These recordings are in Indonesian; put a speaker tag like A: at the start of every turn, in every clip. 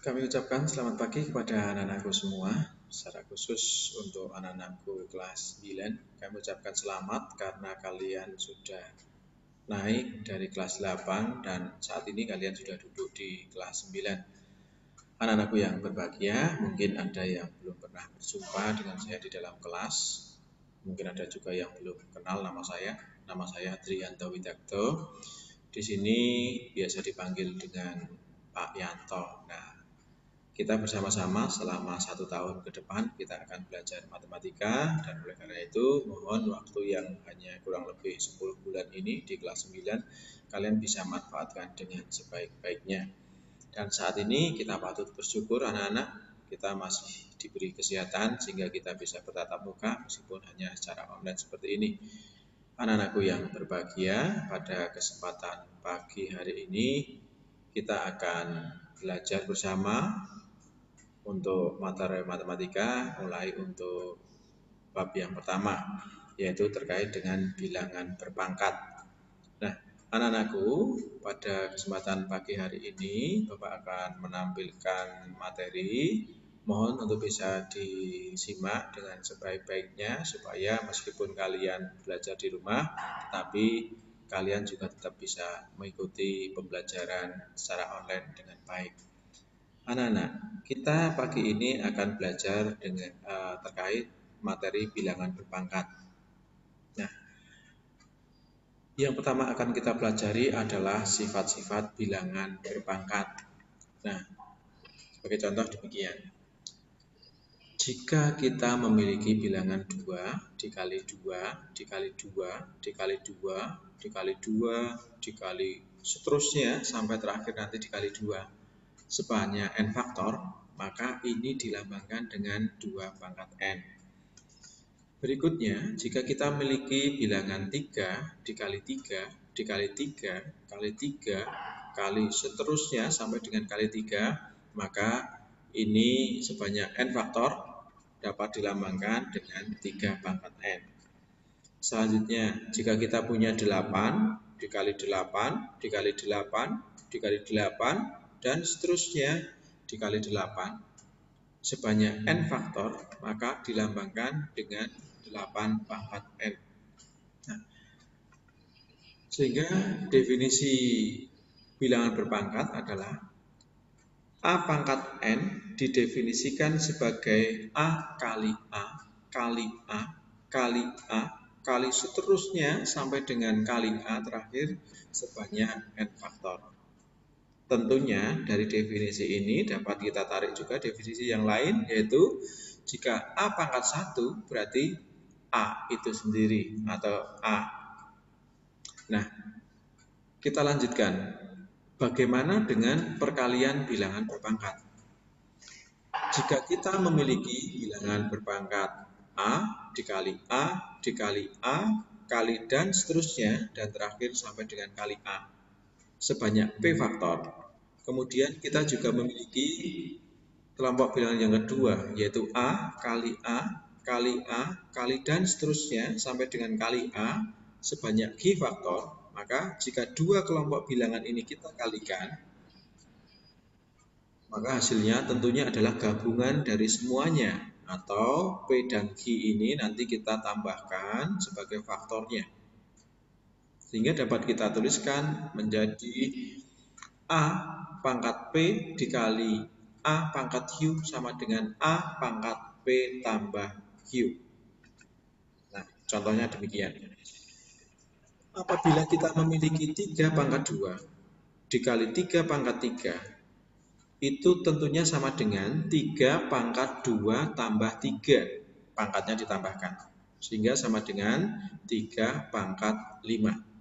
A: Kami ucapkan selamat pagi kepada anak-anakku semua. Secara khusus untuk anak-anakku kelas 9, kami ucapkan selamat karena kalian sudah naik dari kelas 8 dan saat ini kalian sudah duduk di kelas 9. Anak-anakku yang berbahagia, mungkin ada yang belum pernah berjumpa dengan saya di dalam kelas. Mungkin ada juga yang belum kenal nama saya. Nama saya Triyanto Widakto. Di sini biasa dipanggil dengan Pak Yanto. Nah, kita bersama-sama selama 1 tahun ke depan kita akan belajar matematika, dan oleh karena itu mohon waktu yang hanya kurang lebih 10 bulan ini di kelas 9 kalian bisa manfaatkan dengan sebaik-baiknya. Dan saat ini kita patut bersyukur anak-anak, kita masih diberi kesehatan sehingga kita bisa bertatap muka meskipun hanya secara online seperti ini. Anak-anakku yang berbahagia, pada kesempatan pagi hari ini kita akan belajar bersama untuk materi matematika, mulai untuk bab yang pertama, yaitu terkait dengan bilangan berpangkat. Nah, anak-anakku, pada kesempatan pagi hari ini Bapak akan menampilkan materi. Mohon untuk bisa disimak dengan sebaik-baiknya supaya meskipun kalian belajar di rumah, tetapi kalian juga tetap bisa mengikuti pembelajaran secara online dengan baik. Anak-anak, kita pagi ini akan belajar dengan terkait materi bilangan berpangkat. Nah, yang pertama akan kita pelajari adalah sifat-sifat bilangan berpangkat. Nah, sebagai contoh demikian. Jika kita memiliki bilangan 2 dikali 2 dikali 2 dikali 2 dikali 2 dikali seterusnya sampai terakhir nanti dikali 2 sebanyak n faktor, maka ini dilambangkan dengan 2 pangkat n. Berikutnya, jika kita memiliki bilangan 3 dikali 3 dikali 3 kali 3 kali seterusnya sampai dengan kali 3, maka ini sebanyak n faktor dapat dilambangkan dengan 3 pangkat n. Selanjutnya, jika kita punya 8 dikali 8 dikali 8 dikali 8 dan seterusnya dikali 8 sebanyak n faktor, maka dilambangkan dengan 8 pangkat n. Nah, sehingga definisi bilangan berpangkat adalah A pangkat n didefinisikan sebagai A kali A kali A kali A kali seterusnya sampai dengan kali A terakhir sebanyak n faktor. Tentunya dari definisi ini dapat kita tarik juga definisi yang lain, yaitu jika A pangkat 1 berarti A itu sendiri atau A. Nah, kita lanjutkan. Bagaimana dengan perkalian bilangan berpangkat? Jika kita memiliki bilangan berpangkat A dikali A dikali A kali dan seterusnya dan terakhir sampai dengan kali A sebanyak P faktor. Kemudian kita juga memiliki kelompok bilangan yang kedua, yaitu A kali A kali A kali dan seterusnya sampai dengan kali A sebanyak G faktor. Maka jika dua kelompok bilangan ini kita kalikan, maka hasilnya tentunya adalah gabungan dari semuanya, atau P dan G ini nanti kita tambahkan sebagai faktornya. Sehingga dapat kita tuliskan menjadi A pangkat P dikali A pangkat Q sama dengan A pangkat P tambah Q. Nah, contohnya demikian. Apabila kita memiliki 3 pangkat 2 dikali 3 pangkat 3, itu tentunya sama dengan 3 pangkat 2 tambah 3. Pangkatnya ditambahkan. Sehingga sama dengan 3 pangkat 5.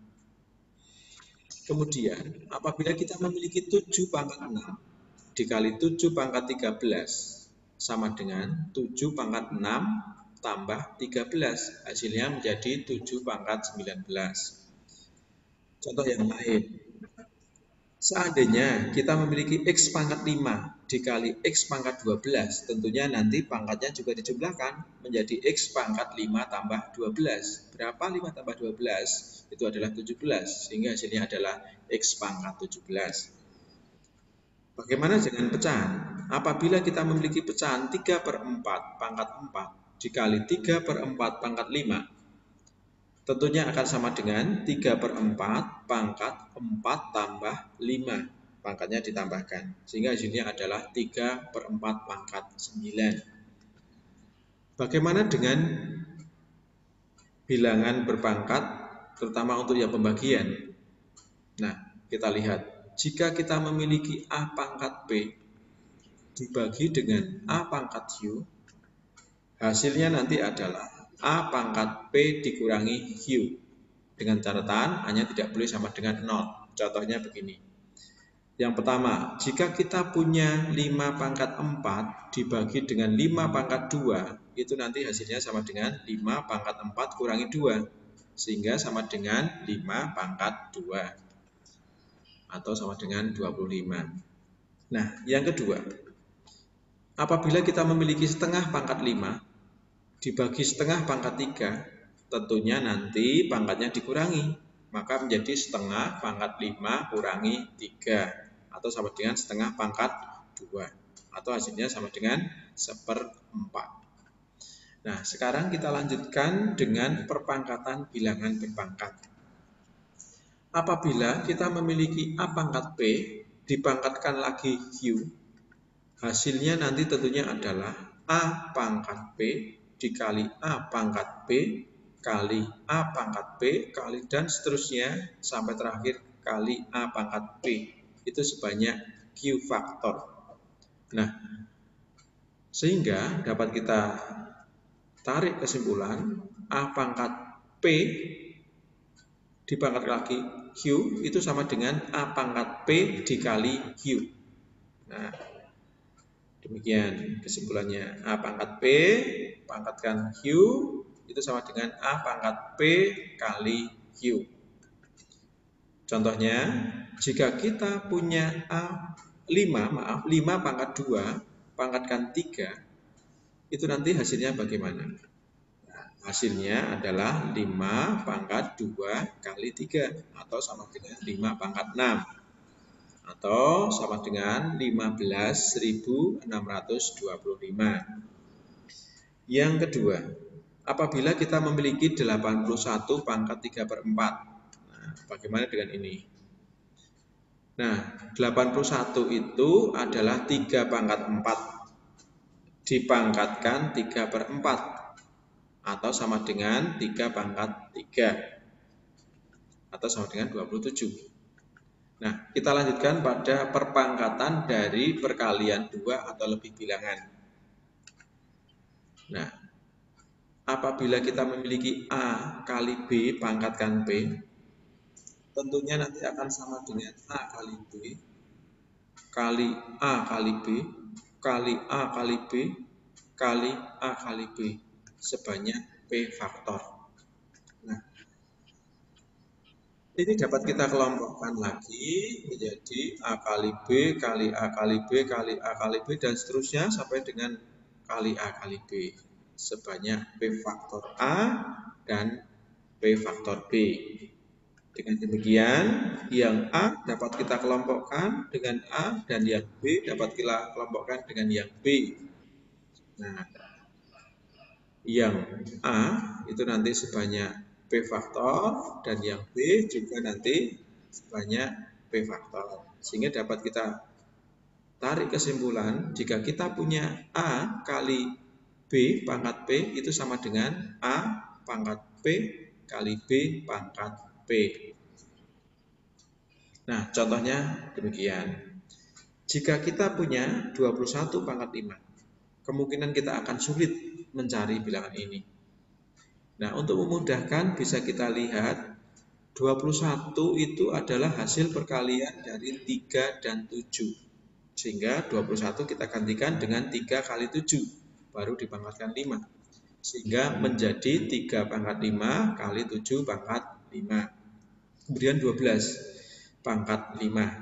A: Kemudian, apabila kita memiliki 7 pangkat 6 dikali 7 pangkat 13 sama dengan 7 pangkat 6 tambah 13, hasilnya menjadi 7 pangkat 19. Contoh yang lain, seandainya kita memiliki X pangkat 5 dikali X pangkat 12, tentunya nanti pangkatnya juga dijumlahkan menjadi X pangkat 5 tambah 12. Berapa 5 tambah 12? Itu adalah 17, sehingga hasilnya adalah X pangkat 17. Bagaimana dengan pecahan? apabila kita memiliki pecahan 3/4 pangkat 4 dikali 3/4 pangkat 5, tentunya akan sama dengan 3/4 pangkat 4 tambah 5. Pangkatnya ditambahkan. Sehingga hasilnya adalah 3/4 pangkat 9. Bagaimana dengan bilangan berpangkat, terutama untuk yang pembagian? Nah, kita lihat. Jika kita memiliki A pangkat P dibagi dengan A pangkat Q, hasilnya nanti adalah A pangkat P dikurangi Q. Dengan catatan hanya tidak boleh sama dengan 0. Contohnya begini. Yang pertama, jika kita punya 5 pangkat 4 dibagi dengan 5 pangkat 2, itu nanti hasilnya sama dengan 5 pangkat 4 kurangi 2. Sehingga sama dengan 5 pangkat 2. Atau sama dengan 25. Nah, yang kedua, apabila kita memiliki setengah pangkat 5 dibagi setengah pangkat 3, tentunya nanti pangkatnya dikurangi, maka menjadi setengah pangkat 5 kurangi 3, atau sama dengan setengah pangkat 2, atau hasilnya sama dengan 1/4. Nah, sekarang kita lanjutkan dengan perpangkatan bilangan berpangkat. Apabila kita memiliki A pangkat P dipangkatkan lagi Q, hasilnya nanti tentunya adalah A pangkat P dikali A pangkat P kali A pangkat P kali dan seterusnya sampai terakhir kali A pangkat P. Itu sebanyak Q faktor. Nah, sehingga dapat kita tarik kesimpulan A pangkat P dipangkat lagi Q itu sama dengan A pangkat P dikali Q. Nah, demikian kesimpulannya. A pangkat P pangkatkan Q itu sama dengan A pangkat P kali Q. Contohnya, jika kita punya 5 pangkat 2 pangkatkan 3, itu nanti hasilnya bagaimana? Hasilnya adalah 5 pangkat 2 kali 3, atau sama dengan 5 pangkat 6, atau sama dengan 15.625. Yang kedua, apabila kita memiliki 81 pangkat 3/4. Nah, bagaimana dengan ini? Nah, 81 itu adalah 3 pangkat 4 dipangkatkan 3/4, atau sama dengan 3 pangkat 3, atau sama dengan 27. Nah, kita lanjutkan pada perpangkatan dari perkalian 2 atau lebih bilangan. Nah, apabila kita memiliki A kali B pangkatkan P, tentunya nanti akan sama dengan A kali B kali A kali B kali A kali B kali A kali B sebanyak P faktor. Nah, ini dapat kita kelompokkan lagi menjadi A kali B kali A kali B kali A kali B dan seterusnya sampai dengan kali A kali B sebanyak P faktor A dan P faktor B. Dengan demikian, yang A dapat kita kelompokkan dengan A dan yang B dapat kita kelompokkan dengan yang B. Nah, yang A itu nanti sebanyak P faktor dan yang B juga nanti sebanyak P faktor. Sehingga dapat kita tarik kesimpulan jika kita punya A kali B pangkat P itu sama dengan A pangkat P kali B pangkat P. Nah, contohnya demikian. Jika kita punya 21 pangkat 5, kemungkinan kita akan sulit mencari bilangan ini. Nah, untuk memudahkan bisa kita lihat 21 itu adalah hasil perkalian dari 3 dan 7. Sehingga 21 kita gantikan dengan 3 kali 7, baru dipangkatkan 5. Sehingga menjadi 3 pangkat 5 kali 7 pangkat 5. Kemudian 12 pangkat 5.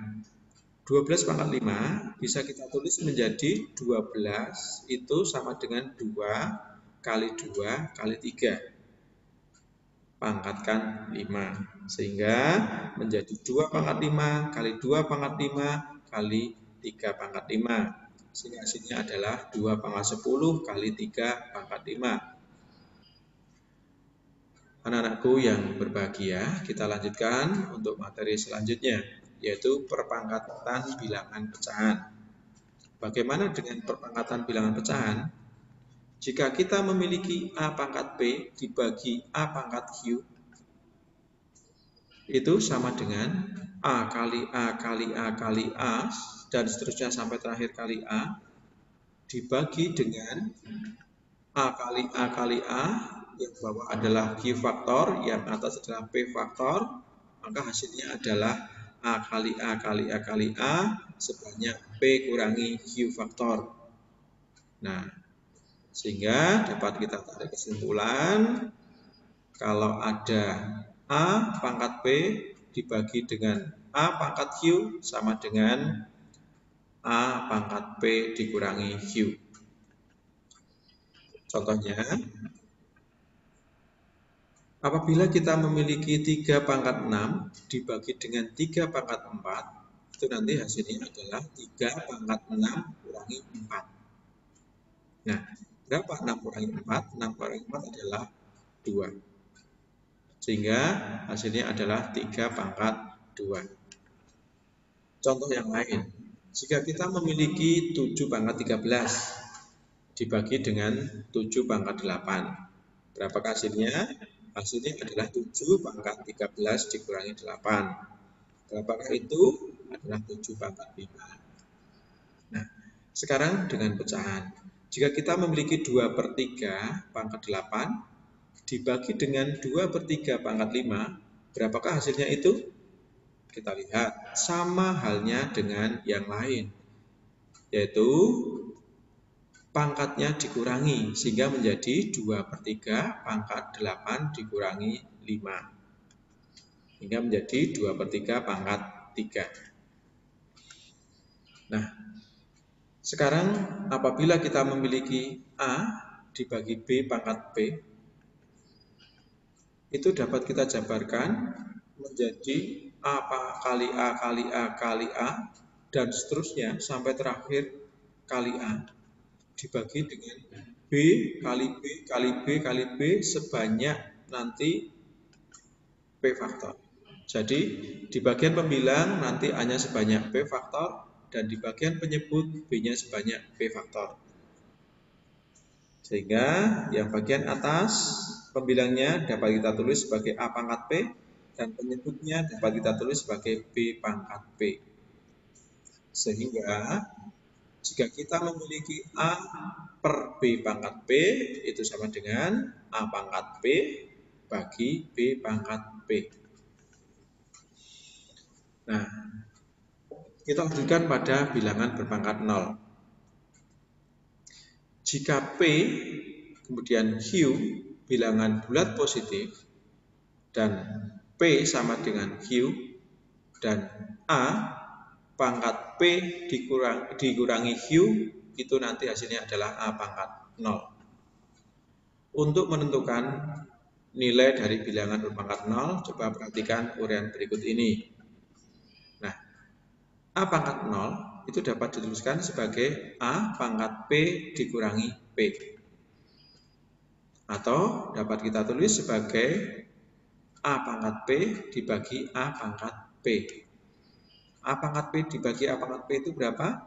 A: 12 pangkat 5 bisa kita tulis menjadi 12 itu sama dengan 2 kali 2 kali 3. Pangkatkan 5. Sehingga menjadi 2 pangkat 5 kali 2 pangkat 5 kali 3 pangkat 5. sehingga hasilnya adalah 2 pangkat 10 kali 3 pangkat 5. Anak-anakku yang berbahagia, kita lanjutkan untuk materi selanjutnya, yaitu perpangkatan bilangan pecahan. Bagaimana dengan perpangkatan bilangan pecahan? Jika kita memiliki A pangkat P dibagi A pangkat Q, itu sama dengan A kali A kali A kali A, dan seterusnya sampai terakhir kali A, dibagi dengan A kali A kali A, yang bawah adalah Q faktor, yang atas adalah P faktor, maka hasilnya adalah A kali A kali A kali A sebanyak P kurangi Q faktor. Nah, sehingga dapat kita tarik kesimpulan kalau ada A pangkat P dibagi dengan A pangkat Q sama dengan A pangkat P dikurangi Q. Contohnya, apabila kita memiliki 3 pangkat 6 dibagi dengan 3 pangkat 4, itu nanti hasilnya adalah 3 pangkat 6 kurangi 4. Nah, berapa 6 kurangi 4? 6 kurangi 4 adalah 2. Sehingga hasilnya adalah 3 pangkat 2. Contoh yang lain, jika kita memiliki 7 pangkat 13 dibagi dengan 7 pangkat 8, berapakah hasilnya? Hasilnya adalah 7 pangkat 13 dikurangi 8. Berapakah itu? Adalah 7 pangkat 5. Nah, sekarang dengan pecahan. Jika kita memiliki 2/3 pangkat 8 dibagi dengan 2/3 pangkat 5, berapakah hasilnya itu? Kita lihat, sama halnya dengan yang lain, yaitu pangkatnya dikurangi, sehingga menjadi 2/3 pangkat 8 dikurangi 5, hingga menjadi 2/3 pangkat 3. Nah, sekarang apabila kita memiliki A dibagi B pangkat P, itu dapat kita jabarkan menjadi A kali A kali A kali A, dan seterusnya sampai terakhir kali A, dibagi dengan B kali B kali B kali B sebanyak nanti P faktor. Jadi di bagian pembilang nanti A-nya sebanyak P faktor, dan di bagian penyebut B-nya sebanyak P faktor. Sehingga yang bagian atas pembilangnya dapat kita tulis sebagai A pangkat P, dan penyebutnya dapat kita tulis sebagai B pangkat P. Sehingga jika kita memiliki A per B pangkat P, itu sama dengan A pangkat P bagi B pangkat P. Nah, kita lanjutkan pada bilangan berpangkat 0. Jika P kemudian Q bilangan bulat positif, dan P sama dengan Q, dan A pangkat P dikurangi Q, itu nanti hasilnya adalah A pangkat 0. Untuk menentukan nilai dari bilangan berpangkat 0, coba perhatikan uraian berikut ini. Nah, A pangkat 0 itu dapat dituliskan sebagai A pangkat P dikurangi P, atau dapat kita tulis sebagai A pangkat P dibagi A pangkat P. A pangkat P dibagi A pangkat P itu berapa?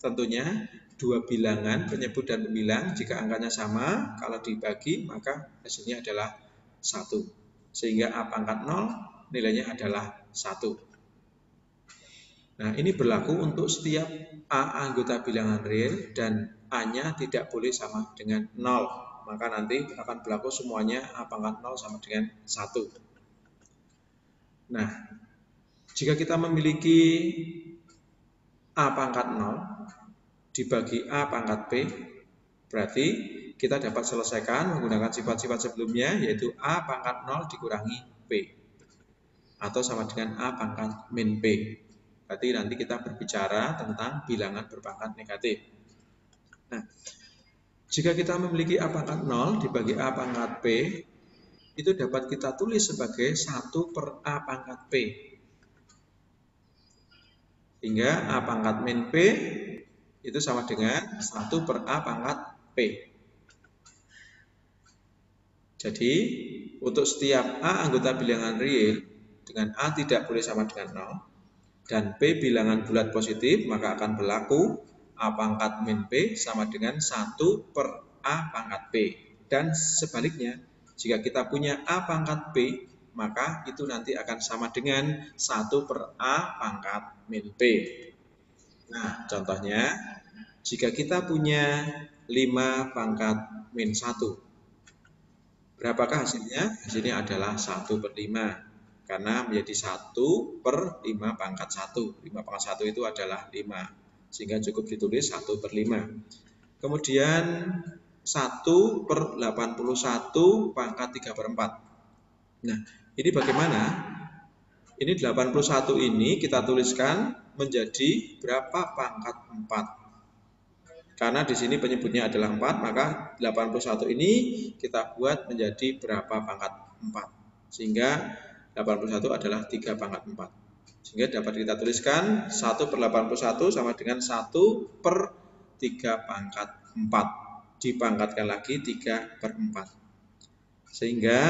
A: Tentunya dua bilangan penyebut dan pembilang, jika angkanya sama, kalau dibagi maka hasilnya adalah 1. Sehingga A pangkat 0 nilainya adalah 1. Nah, ini berlaku untuk setiap A anggota bilangan real dan A-nya tidak boleh sama dengan 0. Maka nanti akan berlaku semuanya A pangkat 0 sama dengan 1. Nah, jika kita memiliki A pangkat 0 dibagi A pangkat P, berarti kita dapat selesaikan menggunakan sifat-sifat sebelumnya, yaitu A pangkat 0 dikurangi P, atau sama dengan A pangkat min P. Berarti nanti kita berbicara tentang bilangan berpangkat negatif. Nah, jika kita memiliki A pangkat 0 dibagi A pangkat P, itu dapat kita tulis sebagai 1 per A pangkat P. Sehingga A pangkat min P itu sama dengan 1 per A pangkat P. Jadi, untuk setiap A anggota bilangan real dengan A tidak boleh sama dengan 0 dan P bilangan bulat positif, maka akan berlaku A pangkat min P sama dengan 1 per A pangkat P. Dan sebaliknya, jika kita punya A pangkat P, maka itu nanti akan sama dengan 1 per A pangkat min P. Nah, contohnya, jika kita punya 5 pangkat min 1, berapakah hasilnya? Hasilnya adalah 1 per 5. Karena menjadi 1 per 5 pangkat 1. 5 pangkat 1 itu adalah 5. Sehingga cukup ditulis 1 per 5. Kemudian 1 per 81 pangkat 3 per 4. Nah, ini bagaimana? Ini 81 ini kita tuliskan menjadi berapa pangkat 4. Karena di sini penyebutnya adalah 4, maka 81 ini kita buat menjadi berapa pangkat 4. Sehingga 81 adalah 3 pangkat 4. Sehingga dapat kita tuliskan 1 per 81 sama dengan 1 per 3 pangkat 4. Dipangkatkan lagi 3 per 4. Sehingga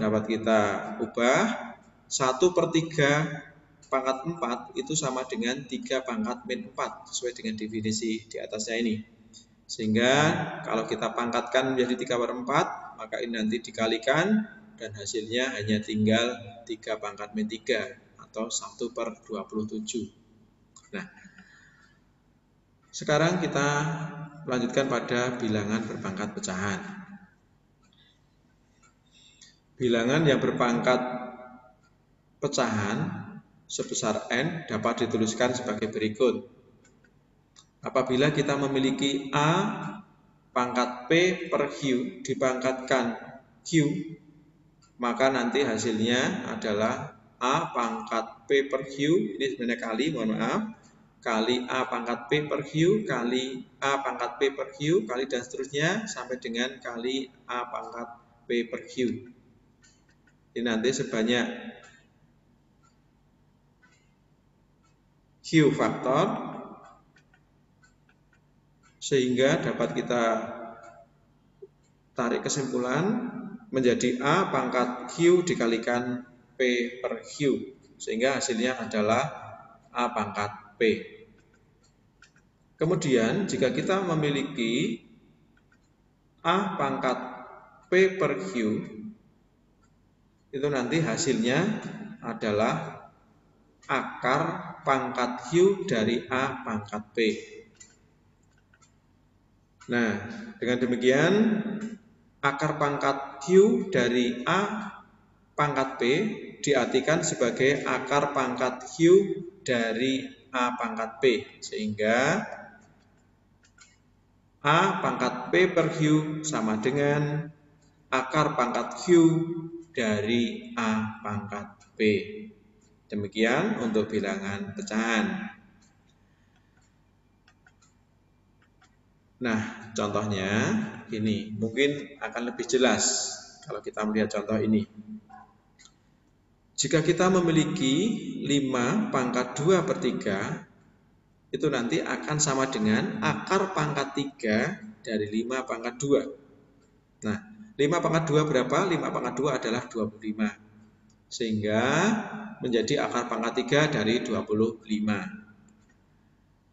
A: dapat kita ubah 1 per 3 pangkat 4 itu sama dengan 3 pangkat min 4 sesuai dengan definisi di atasnya ini. Sehingga kalau kita pangkatkan menjadi 3 per 4, maka ini nanti dikalikan dan hasilnya hanya tinggal 3 pangkat min 3 atau 1 per 27. Nah, sekarang kita lanjutkan pada bilangan berpangkat pecahan. Bilangan yang berpangkat pecahan sebesar n dapat dituliskan sebagai berikut. Apabila kita memiliki A pangkat P per Q dipangkatkan Q, maka nanti hasilnya adalah A pangkat P per Q, ini sebenarnya kali, mohon maaf, kali A pangkat P per Q, kali A pangkat P per Q, kali dan seterusnya sampai dengan kali A pangkat P per Q. Ini nanti sebanyak Q faktor, sehingga dapat kita tarik kesimpulan menjadi A pangkat Q dikalikan P per Q, sehingga hasilnya adalah A pangkat P. Kemudian jika kita memiliki A pangkat P per Q, itu nanti hasilnya adalah akar pangkat Q dari A pangkat P. Nah, dengan demikian akar pangkat Q dari A pangkat P diartikan sebagai akar pangkat Q dari A pangkat P. Sehingga A pangkat P per Q sama dengan akar pangkat Q dari A pangkat P. Demikian untuk bilangan pecahan. Nah, contohnya ini mungkin akan lebih jelas kalau kita melihat contoh ini. Jika kita memiliki 5 pangkat 2 per 3, itu nanti akan sama dengan akar pangkat 3 dari 5 pangkat 2. Nah, 5 pangkat 2 berapa? 5 pangkat 2 adalah 25. Sehingga menjadi akar pangkat 3 dari 25.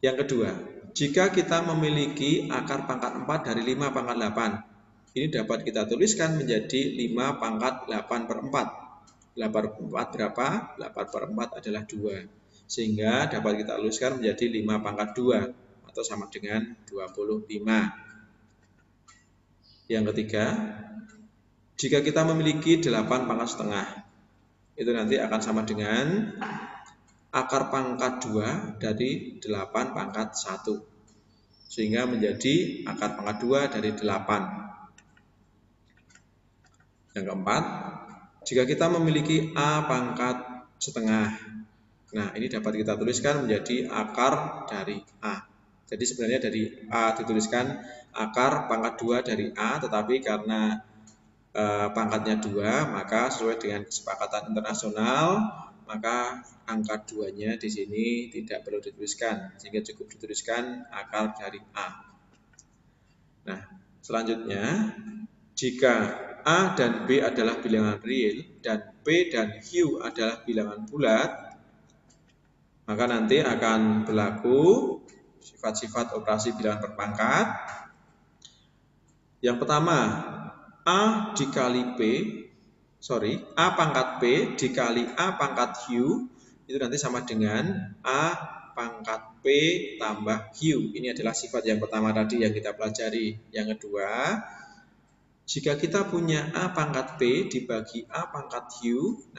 A: Yang kedua, jika kita memiliki akar pangkat 4 dari 5 pangkat 8, ini dapat kita tuliskan menjadi 5 pangkat 8 per 4. 8 per 4 berapa? 8 per 4 adalah 2. Sehingga dapat kita tuliskan menjadi 5 pangkat 2 atau sama dengan 25. Yang ketiga, jika kita memiliki 8 pangkat setengah, itu nanti akan sama dengan akar pangkat 2 dari 8 pangkat 1. Sehingga menjadi akar pangkat 2 dari 8. Yang keempat, jika kita memiliki A pangkat setengah, nah ini dapat kita tuliskan menjadi akar dari A. Jadi sebenarnya dari A dituliskan akar pangkat 2 dari A, tetapi karena pangkatnya 2, maka sesuai dengan kesepakatan internasional, maka angka 2-nya di sini tidak perlu dituliskan, sehingga cukup dituliskan akar dari A. Nah, selanjutnya, jika A dan B adalah bilangan real dan P dan Q adalah bilangan bulat, maka nanti akan berlaku sifat-sifat operasi bilangan berpangkat. Yang pertama, A pangkat P dikali A pangkat Q itu nanti sama dengan A pangkat P tambah Q. Ini adalah sifat yang pertama tadi yang kita pelajari. Yang kedua, jika kita punya A pangkat P dibagi A pangkat Q,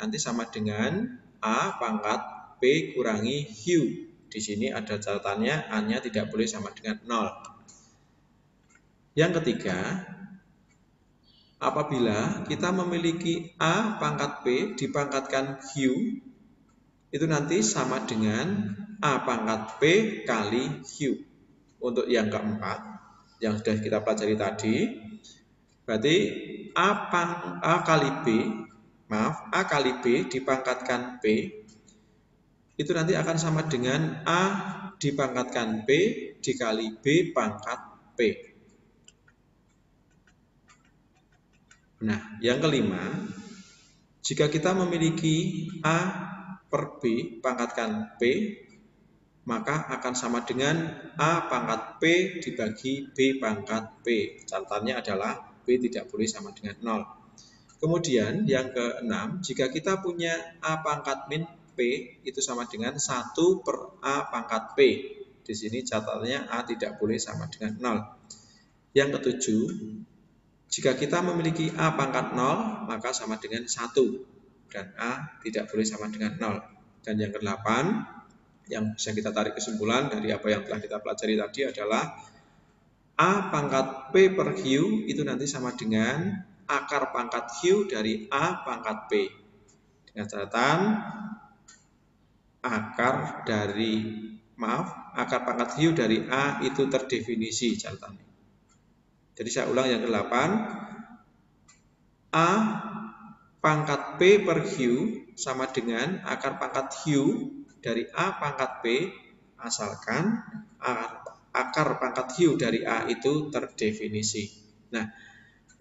A: nanti sama dengan A pangkat P kurangi Q. Di sini ada catatannya, A-nya tidak boleh sama dengan 0. Yang ketiga, apabila kita memiliki A pangkat P dipangkatkan Q, itu nanti sama dengan A pangkat P kali Q. Untuk yang keempat, yang sudah kita pelajari tadi, berarti A kali B dipangkatkan P, itu nanti akan sama dengan A dipangkatkan P dikali B pangkat P. Nah, yang kelima, jika kita memiliki A per B pangkatkan P, maka akan sama dengan A pangkat P dibagi B pangkat P. Catatannya adalah B tidak boleh sama dengan 0. Kemudian yang keenam, jika kita punya A pangkat min P itu sama dengan 1 per A pangkat P. Di sini catatannya A tidak boleh sama dengan 0. Yang ketujuh, jika kita memiliki A pangkat 0, maka sama dengan 1. Dan A tidak boleh sama dengan 0. Dan yang ke-8, yang bisa kita tarik kesimpulan dari apa yang telah kita pelajari tadi adalah A pangkat P per Q itu nanti sama dengan akar pangkat Q dari A pangkat P. Dengan catatan, akar pangkat Q dari A itu terdefinisi catatannya. Jadi saya ulang yang ke-8, A pangkat P per Q sama dengan akar pangkat Q dari A pangkat P, asalkan akar pangkat Q dari A itu terdefinisi. Nah,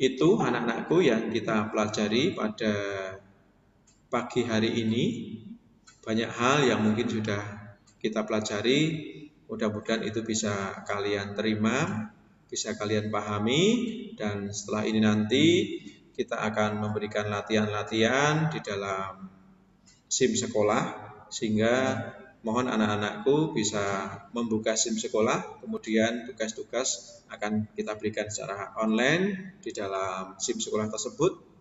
A: itu anak-anakku yang kita pelajari pada pagi hari ini. Banyak hal yang mungkin sudah kita pelajari, mudah-mudahan itu bisa kalian terima, bisa kalian pahami, dan setelah ini nanti kita akan memberikan latihan-latihan di dalam SIM sekolah, sehingga mohon anak-anakku bisa membuka SIM sekolah, kemudian tugas-tugas akan kita berikan secara online di dalam SIM sekolah tersebut.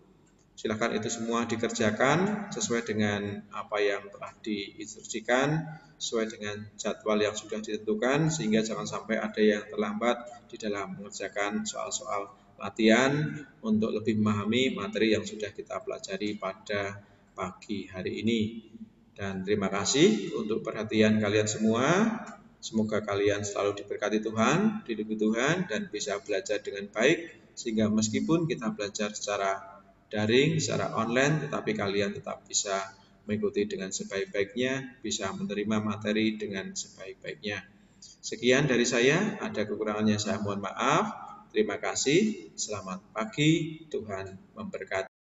A: Silakan itu semua dikerjakan sesuai dengan apa yang telah diinstruksikan, sesuai dengan jadwal yang sudah ditentukan, sehingga jangan sampai ada yang terlambat di dalam mengerjakan soal-soal latihan untuk lebih memahami materi yang sudah kita pelajari pada pagi hari ini. Dan terima kasih untuk perhatian kalian semua. Semoga kalian selalu diberkati Tuhan, dilindungi Tuhan, dan bisa belajar dengan baik, sehingga meskipun kita belajar secara daring, secara online, tetapi kalian tetap bisa mengikuti dengan sebaik-baiknya, bisa menerima materi dengan sebaik-baiknya. Sekian dari saya, ada kekurangannya saya mohon maaf. Terima kasih, selamat pagi, Tuhan memberkati.